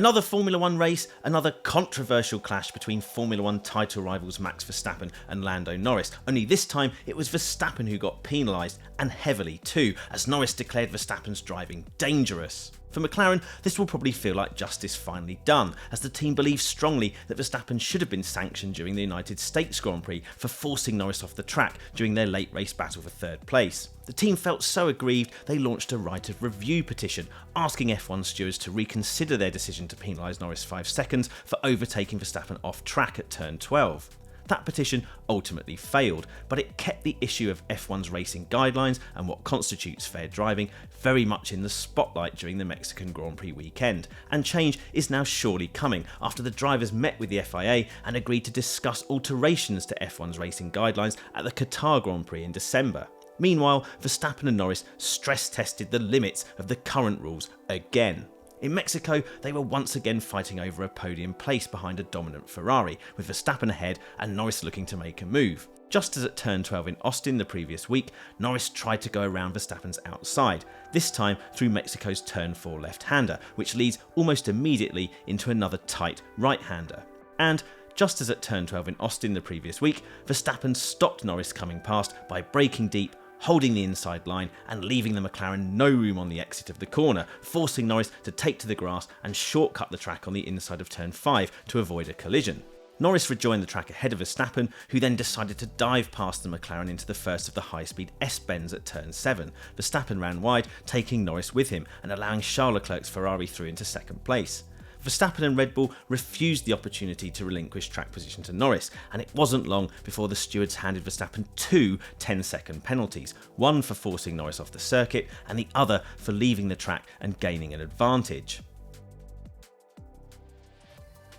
Another Formula 1 race, another controversial clash between Formula 1 title rivals Max Verstappen and Lando Norris, only this time it was Verstappen who got penalised, and heavily too, as Norris declared Verstappen's driving dangerous. For McLaren, this will probably feel like justice finally done, as the team believes strongly that Verstappen should have been sanctioned during the United States Grand Prix for forcing Norris off the track during their late race battle for third place. The team felt so aggrieved they launched a right of review petition, asking F1 stewards to reconsider their decision to penalise Norris 5 seconds for overtaking Verstappen off track at turn 12. That petition ultimately failed, but it kept the issue of F1's racing guidelines and what constitutes fair driving very much in the spotlight during the Mexican Grand Prix weekend, and change is now surely coming after the drivers met with the FIA and agreed to discuss alterations to F1's racing guidelines at the Qatar Grand Prix in December. Meanwhile, Verstappen and Norris stress tested the limits of the current rules again. In Mexico, they were once again fighting over a podium place behind a dominant Ferrari, with Verstappen ahead and Norris looking to make a move. Just as at turn 12 in Austin the previous week, Norris tried to go around Verstappen's outside, this time through Mexico's turn 4 left-hander, which leads almost immediately into another tight right-hander. And just as at turn 12 in Austin the previous week, Verstappen stopped Norris coming past by braking deep, holding the inside line and leaving the McLaren no room on the exit of the corner, forcing Norris to take to the grass and shortcut the track on the inside of turn 5 to avoid a collision. Norris rejoined the track ahead of Verstappen, who then decided to dive past the McLaren into the first of the high-speed S-bends at turn 7. Verstappen ran wide, taking Norris with him and allowing Charles Leclerc's Ferrari through into second place. Verstappen and Red Bull refused the opportunity to relinquish track position to Norris, and it wasn't long before the stewards handed Verstappen two 10-second penalties, one for forcing Norris off the circuit and the other for leaving the track and gaining an advantage.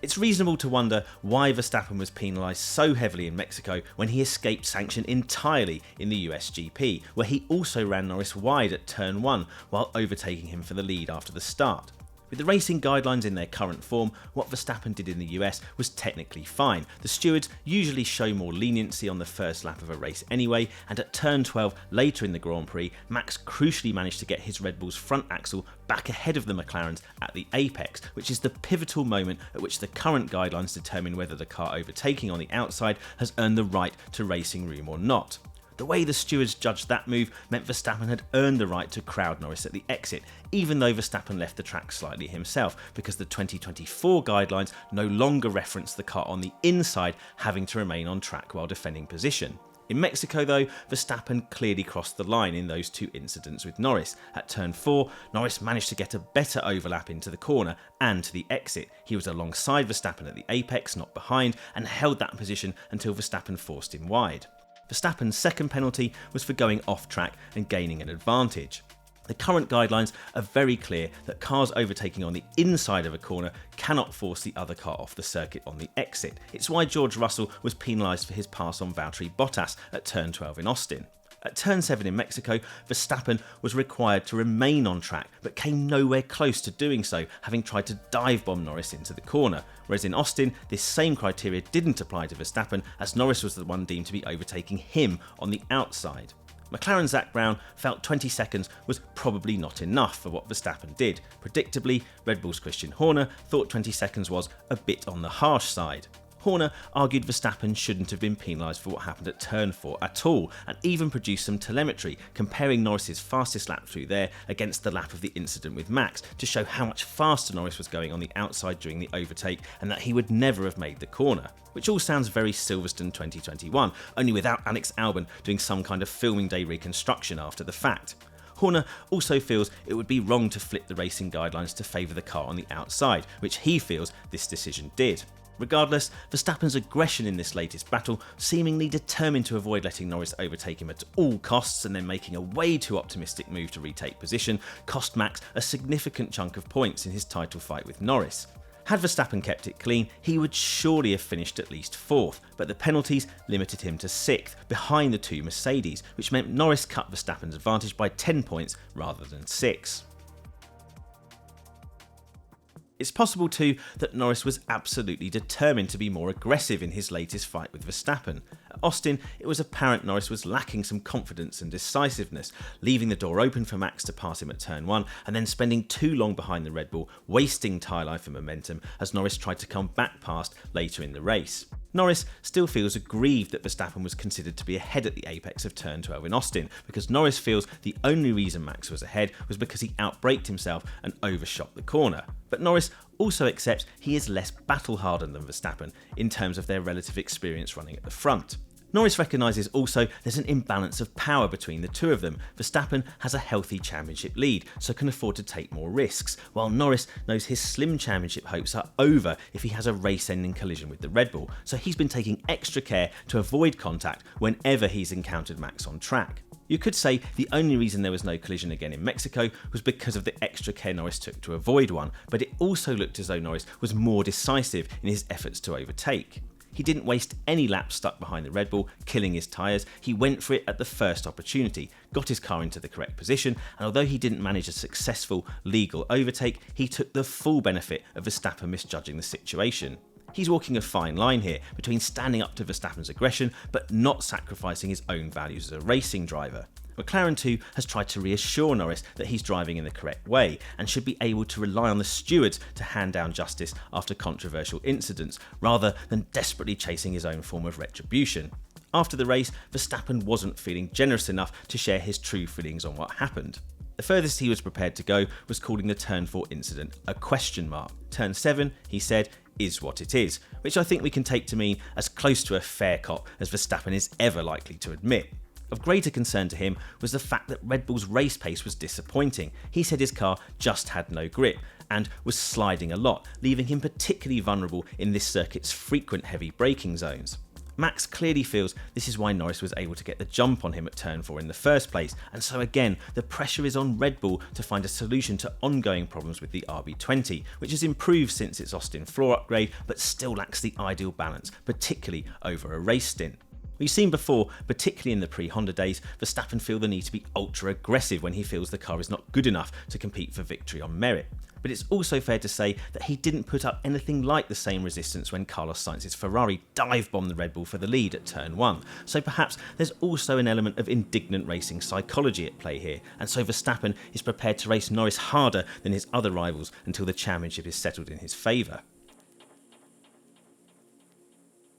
It's reasonable to wonder why Verstappen was penalised so heavily in Mexico when he escaped sanction entirely in the US GP, where he also ran Norris wide at turn 1 while overtaking him for the lead after the start. With the racing guidelines in their current form, what Verstappen did in the US was technically fine. The stewards usually show more leniency on the first lap of a race anyway, and at turn 12 later in the Grand Prix, Max crucially managed to get his Red Bull's front axle back ahead of the McLaren's at the apex, which is the pivotal moment at which the current guidelines determine whether the car overtaking on the outside has earned the right to racing room or not. The way the stewards judged that move meant Verstappen had earned the right to crowd Norris at the exit, even though Verstappen left the track slightly himself, because the 2024 guidelines no longer reference the car on the inside having to remain on track while defending position. In Mexico though, Verstappen clearly crossed the line in those two incidents with Norris. At turn 4, Norris managed to get a better overlap into the corner and to the exit. He was alongside Verstappen at the apex, not behind, and held that position until Verstappen forced him wide. Verstappen's second penalty was for going off track and gaining an advantage. The current guidelines are very clear that cars overtaking on the inside of a corner cannot force the other car off the circuit on the exit. It's why George Russell was penalised for his pass on Valtteri Bottas at turn 12 in Austin. At turn 7 in Mexico, Verstappen was required to remain on track, but came nowhere close to doing so, having tried to dive bomb Norris into the corner. Whereas in Austin, this same criteria didn't apply to Verstappen, as Norris was the one deemed to be overtaking him on the outside. McLaren's Zak Brown felt 20 seconds was probably not enough for what Verstappen did. Predictably, Red Bull's Christian Horner thought 20 seconds was a bit on the harsh side. Horner argued Verstappen shouldn't have been penalised for what happened at turn 4 at all, and even produced some telemetry comparing Norris's fastest lap through there against the lap of the incident with Max to show how much faster Norris was going on the outside during the overtake and that he would never have made the corner. Which all sounds very Silverstone 2021, only without Alex Albon doing some kind of filming day reconstruction after the fact. Horner also feels it would be wrong to flip the racing guidelines to favour the car on the outside, which he feels this decision did. Regardless, Verstappen's aggression in this latest battle, seemingly determined to avoid letting Norris overtake him at all costs and then making a way too optimistic move to retake position, cost Max a significant chunk of points in his title fight with Norris. Had Verstappen kept it clean, he would surely have finished at least 4th, but the penalties limited him to 6th, behind the two Mercedes, which meant Norris cut Verstappen's advantage by 10 points rather than 6. It's possible too that Norris was absolutely determined to be more aggressive in his latest fight with Verstappen. At Austin, it was apparent Norris was lacking some confidence and decisiveness, leaving the door open for Max to pass him at turn 1 and then spending too long behind the Red Bull, wasting tyre life and momentum as Norris tried to come back past later in the race. Norris still feels aggrieved that Verstappen was considered to be ahead at the apex of turn 12 in Austin, because Norris feels the only reason Max was ahead was because he outbraked himself and overshot the corner. But Norris also accepts he is less battle-hardened than Verstappen in terms of their relative experience running at the front. Norris recognises also there's an imbalance of power between the two of them. Verstappen has a healthy championship lead, so can afford to take more risks, while Norris knows his slim championship hopes are over if he has a race-ending collision with the Red Bull, so he's been taking extra care to avoid contact whenever he's encountered Max on track. You could say the only reason there was no collision again in Mexico was because of the extra care Norris took to avoid one, but it also looked as though Norris was more decisive in his efforts to overtake. He didn't waste any laps stuck behind the Red Bull, killing his tyres. He went for it at the first opportunity, got his car into the correct position, and although he didn't manage a successful, legal overtake, he took the full benefit of Verstappen misjudging the situation. He's walking a fine line here between standing up to Verstappen's aggression but not sacrificing his own values as a racing driver. McLaren too has tried to reassure Norris that he's driving in the correct way and should be able to rely on the stewards to hand down justice after controversial incidents, rather than desperately chasing his own form of retribution. After the race, Verstappen wasn't feeling generous enough to share his true feelings on what happened. The furthest he was prepared to go was calling the Turn 4 incident a question mark. Turn 7, he said, is what it is, which I think we can take to mean as close to a fair cop as Verstappen is ever likely to admit. Of greater concern to him was the fact that Red Bull's race pace was disappointing. He said his car just had no grip and was sliding a lot, leaving him particularly vulnerable in this circuit's frequent heavy braking zones. Max clearly feels this is why Norris was able to get the jump on him at turn 4 in the first place, and so again the pressure is on Red Bull to find a solution to ongoing problems with the RB20, which has improved since its Austin floor upgrade but still lacks the ideal balance, particularly over a race stint. We've seen before, particularly in the pre-Honda days, Verstappen feel the need to be ultra aggressive when he feels the car is not good enough to compete for victory on merit. But it's also fair to say that he didn't put up anything like the same resistance when Carlos Sainz's Ferrari dive-bombed the Red Bull for the lead at turn 1. So perhaps there's also an element of indignant racing psychology at play here, and so Verstappen is prepared to race Norris harder than his other rivals until the championship is settled in his favour.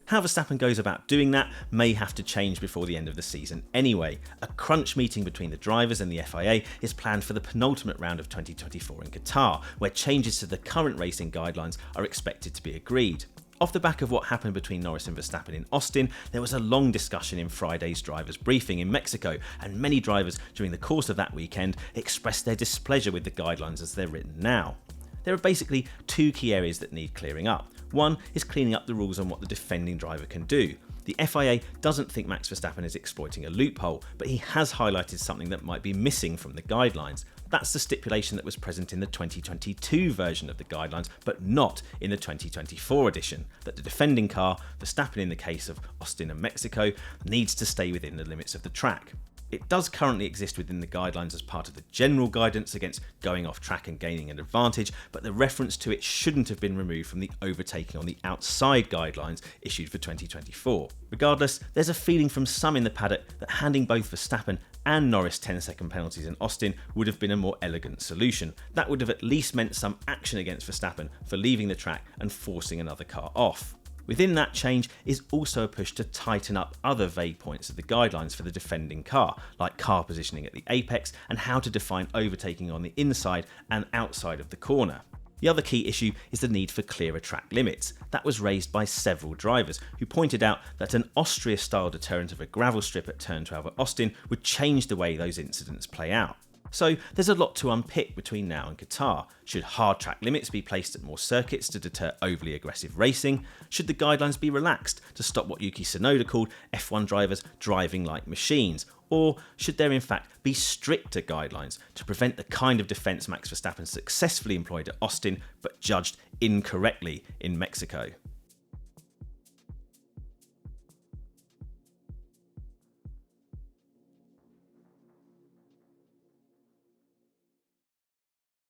How Verstappen goes about doing that may have to change before the end of the season anyway. A crunch meeting between the drivers and the FIA is planned for the penultimate round of 2024 in Qatar, where changes to the current racing guidelines are expected to be agreed. Off the back of what happened between Norris and Verstappen in Austin, there was a long discussion in Friday's drivers' briefing in Mexico, and many drivers during the course of that weekend expressed their displeasure with the guidelines as they're written now. There are basically two key areas that need clearing up. One is cleaning up the rules on what the defending driver can do. The FIA doesn't think Max Verstappen is exploiting a loophole, but he has highlighted something that might be missing from the guidelines. That's the stipulation that was present in the 2022 version of the guidelines, but not in the 2024 edition, that the defending car, Verstappen in the case of Austin and Mexico, needs to stay within the limits of the track. It does currently exist within the guidelines as part of the general guidance against going off track and gaining an advantage, but the reference to it shouldn't have been removed from the overtaking on the outside guidelines issued for 2024. Regardless, there's a feeling from some in the paddock that handing both Verstappen and Norris 10-second penalties in Austin would have been a more elegant solution. That would have at least meant some action against Verstappen for leaving the track and forcing another car off. Within that change is also a push to tighten up other vague points of the guidelines for the defending car, like car positioning at the apex and how to define overtaking on the inside and outside of the corner. The other key issue is the need for clearer track limits. That was raised by several drivers, who pointed out that an Austria-style deterrent of a gravel strip at turn 12 at Austin would change the way those incidents play out. So there's a lot to unpick between now and Qatar. Should hard track limits be placed at more circuits to deter overly aggressive racing? Should the guidelines be relaxed to stop what Yuki Tsunoda called F1 drivers driving like machines? Or should there in fact be stricter guidelines to prevent the kind of defence Max Verstappen successfully employed at Austin but judged incorrectly in Mexico?